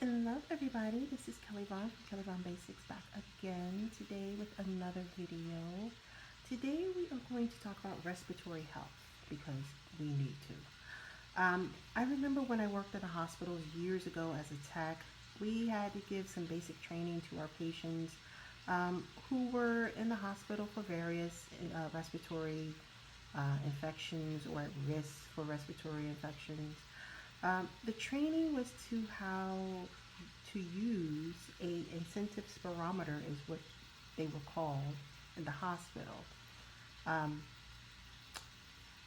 Hello everybody, this is Kelly Vaughn from Kelly Vaughn Basics back again today with another video. Today we are going to talk about respiratory health because we need to. I remember when I worked at a hospital years ago as a tech, we had to give some basic training to our patients who were in the hospital for various respiratory infections or at risk for respiratory infections. The training was to how to use a incentive spirometer is what they were called in the hospital. Um,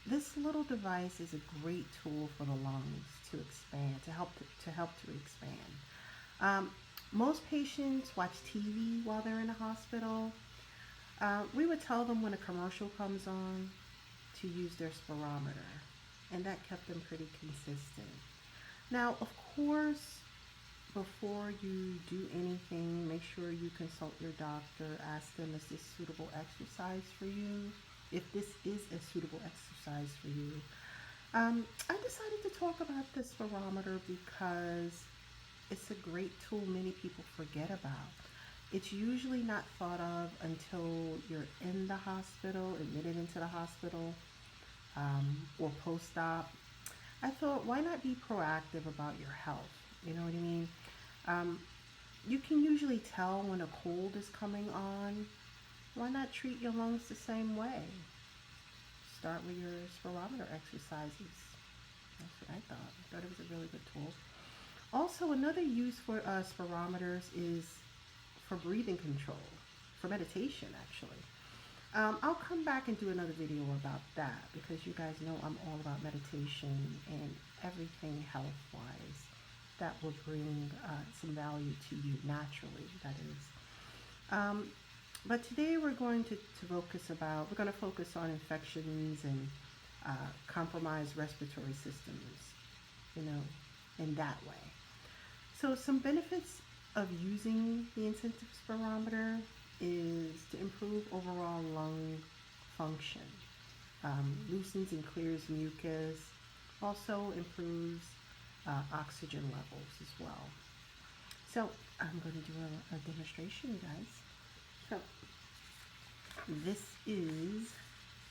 this little device is a great tool for the lungs to expand, to expand. Um, Most patients watch TV while they're in the hospital. We would tell them when a commercial comes on to use their spirometer, and that kept them pretty consistent. Now, of course, before you do anything, make sure you consult your doctor. Ask them, is this suitable exercise for you? If this is a suitable exercise for you. I decided to talk about this spirometer because it's a great tool many people forget about. It's usually not thought of until you're in the hospital, admitted into the hospital, or post-op. I thought, why not be proactive about your health? You know what I mean? Um, you can usually tell when a cold is coming on. Why not treat your lungs the same way? Start with your spirometer exercises. That's what I thought. I thought it was a really good tool. Also, another use for spirometers is for breathing control, for meditation actually. I'll come back and do another video about that because you guys know I'm all about meditation and everything health-wise that will bring some value to you naturally, that is. But today we're going to focus on infections and compromised respiratory systems, you know, in that way. So some benefits of using the incentive spirometer is to improve overall lung function, loosens and clears mucus, also improves oxygen levels as well. So I'm going to do a demonstration, you guys. So this is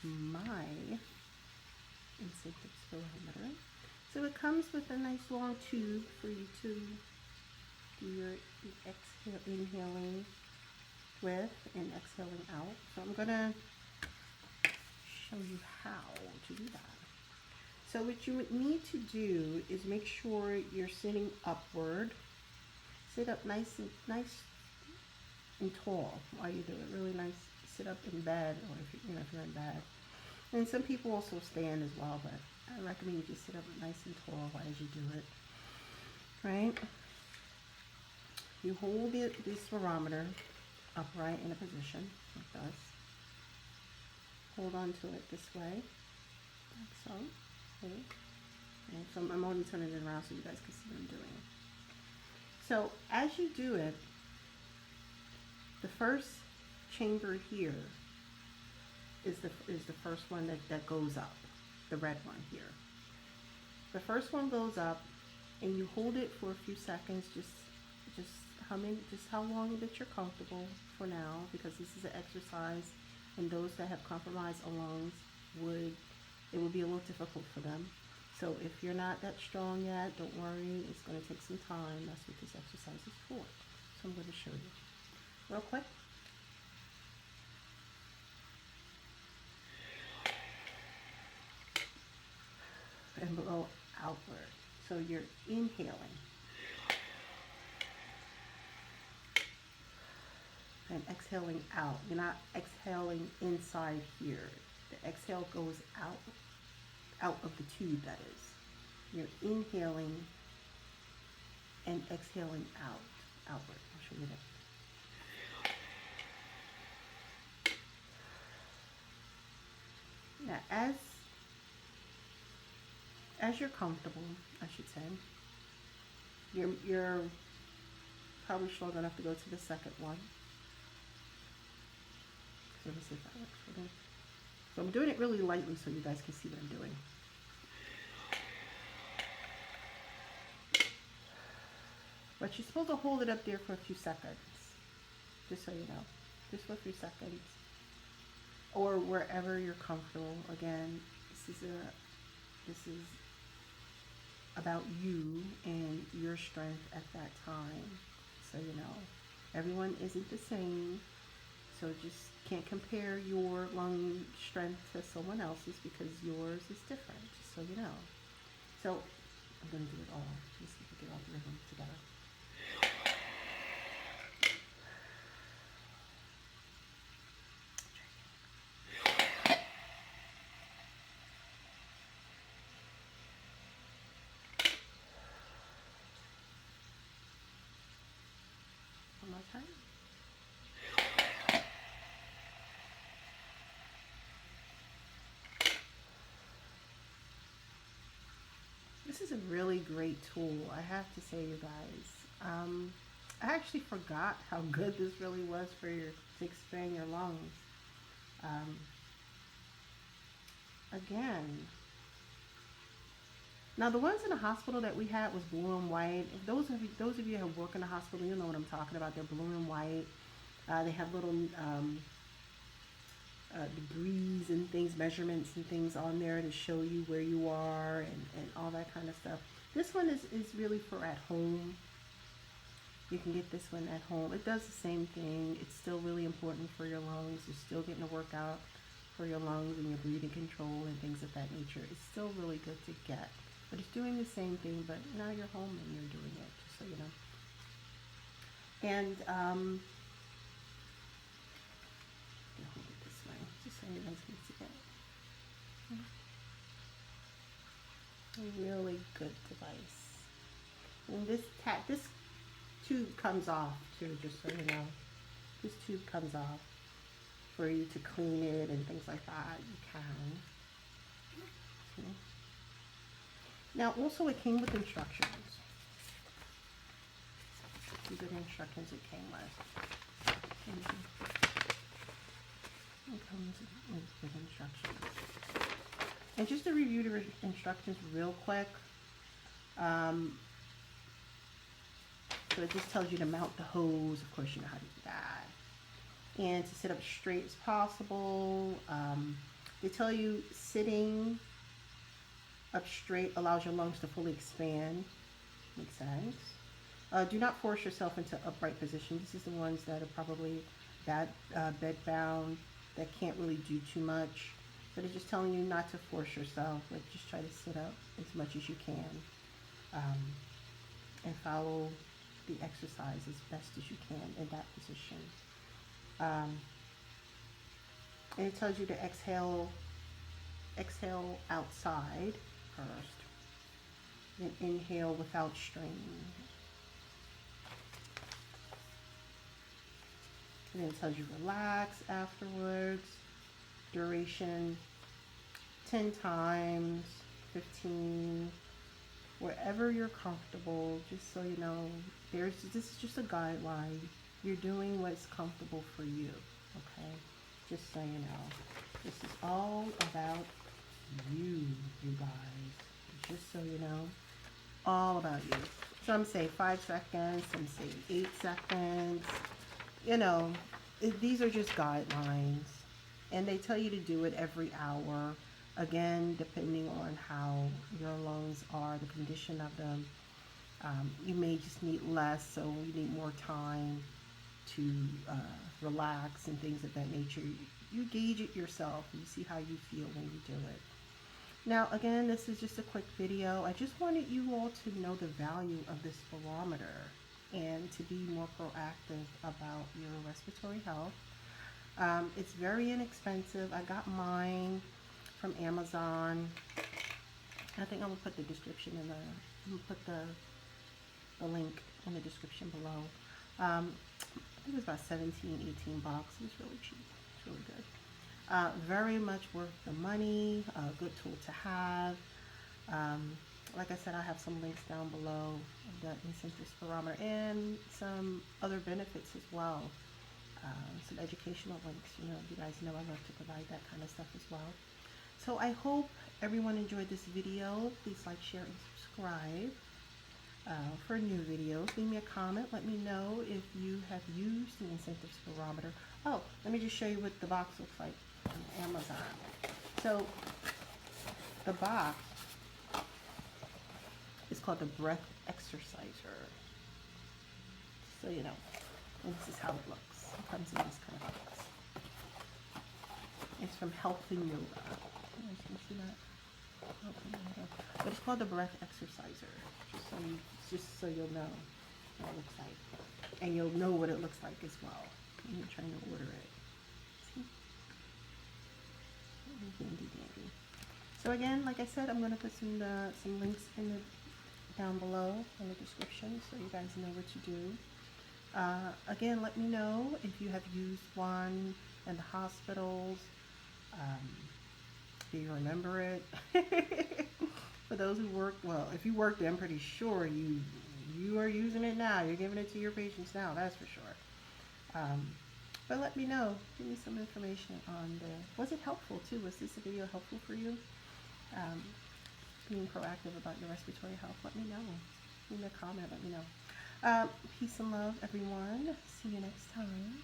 my incentive spirometer. So it comes with a nice long tube for you to do your inhaling with and exhaling out. So I'm going to show you how to do that. So what you would need to do is make sure you're sitting upward. Sit up nice and tall while you do it. Really nice. Sit up in bed, or if you're in bed. And some people also stand as well, but I recommend you just sit up nice and tall as you do it. Right? You hold the spirometer upright in a position like this. Hold on to it this way, like so. Okay. And so I'm only turning it around so you guys can see what I'm doing. So as you do it, the first chamber here is the first one that goes up, the red one here. The first one goes up, and you hold it for a few seconds, just humming, just how long that you're comfortable for now, because this is an exercise, and those that have compromised lungs it would be a little difficult for them. So if you're not that strong yet, don't worry, it's going to take some time. That's what this exercise is for. So I'm going to show you real quick. And blow outward. So you're inhaling and exhaling out. You're not exhaling inside here. The exhale goes out of the tube, that is. You're inhaling and exhaling outward. I'll show you that. Now, as you're comfortable, I should say, you're probably strong enough to go to the second one. So let me see if that works for me. So I'm doing it really lightly so you guys can see what I'm doing. But you're supposed to hold it up there for a few seconds, just so you know, just for a few seconds, or wherever you're comfortable. Again, this is about you and your strength at that time. So you know, everyone isn't the same. So just can't compare your lung strength to someone else's because yours is different. Just so you know. So I'm gonna do it all. Just get all the rhythm together. One more time. This is a really great tool, I have to say, you guys. I actually forgot how good this really was for your to expand your lungs. Um, Again, now the ones in the hospital that we had was blue and white. If those of you who work in the hospital, you know what I'm talking about. They're blue and white. They have little degrees and things, measurements and things on there to show you where you are and all that kind of stuff. This one is really for at home. You can get this one at home. It does the same thing. It's still really important for your lungs. You're still getting a workout for your lungs and your breathing control and things of that nature. It's still really good to get. But it's doing the same thing, but now you're home and you're doing it, just so you know. And hold it this way, just so you guys can see it. A really good device. And this tube comes off too, just so you know. This tube comes off for you to clean it and things like that. You can. Okay. Now, also it came with instructions. These are the instructions it came with. It comes with instructions. And just to review the instructions real quick. So it just tells you to mount the hose. Of course, you know how to do that. And to sit up straight as possible. They tell you sitting up straight allows your lungs to fully expand. Makes sense. Do not force yourself into upright position. This is the ones that are probably bed bound, that can't really do too much. But it's just telling you not to force yourself, but just try to sit up as much as you can, and follow the exercise as best as you can in that position. And it tells you to exhale outside first, then inhale without strain. And then it tells you relax afterwards. Duration 10 times, 15, wherever you're comfortable, just so you know. This is just a guideline. You're doing what's comfortable for you, okay? Just so you know. This is all about you guys. Just so you know. All about you. Some say 5 seconds, some say 8 seconds. You know, these are just guidelines. And they tell you to do it every hour. Again, depending on how your lungs are, the condition of them. You may just need less, so you need more time to relax and things of that nature. You gauge it yourself. You see how you feel when you do it. Now, again, this is just a quick video. I just wanted you all to know the value of this spirometer and to be more proactive about your respiratory health. It's very inexpensive. I got mine from Amazon. I think I'm gonna put the description in the. I'm gonna put the link in the description below. I think it was about 17, 18 bucks. It was really cheap. It's really good. Very much worth the money. A good tool to have. Like I said, I have some links down below of the incentive spirometer and some other benefits as well. Some educational links. You know, you guys know I love to provide that kind of stuff as well. So I hope everyone enjoyed this video. Please like, share, and subscribe. for new videos. Leave me a comment. Let me know if you have used an incentive spirometer. Oh, let me just show you what the box looks like on Amazon. So the box is called the Breath Exerciser. So you know, and this is how it looks. It comes in this kind of box. It's from Helping Yoga. You guys can see that? Helping Yoga. But it's called the Breath Exerciser. Just so you'll know what it looks like. And you'll know what it looks like as well when you're trying to order it. See? Handy dandy. So again, like I said, I'm going to put some links down below in the description so you guys know what to do. Again, let me know if you have used one in the hospitals. Do you remember it? For those who work, well, if you work there, I'm pretty sure you are using it now. You're giving it to your patients now, that's for sure. But let me know. Give me some information on was it helpful too? Was this video helpful for you? Being proactive about your respiratory health, let me know. Leave me a comment, let me know. Peace and love, everyone. See you next time.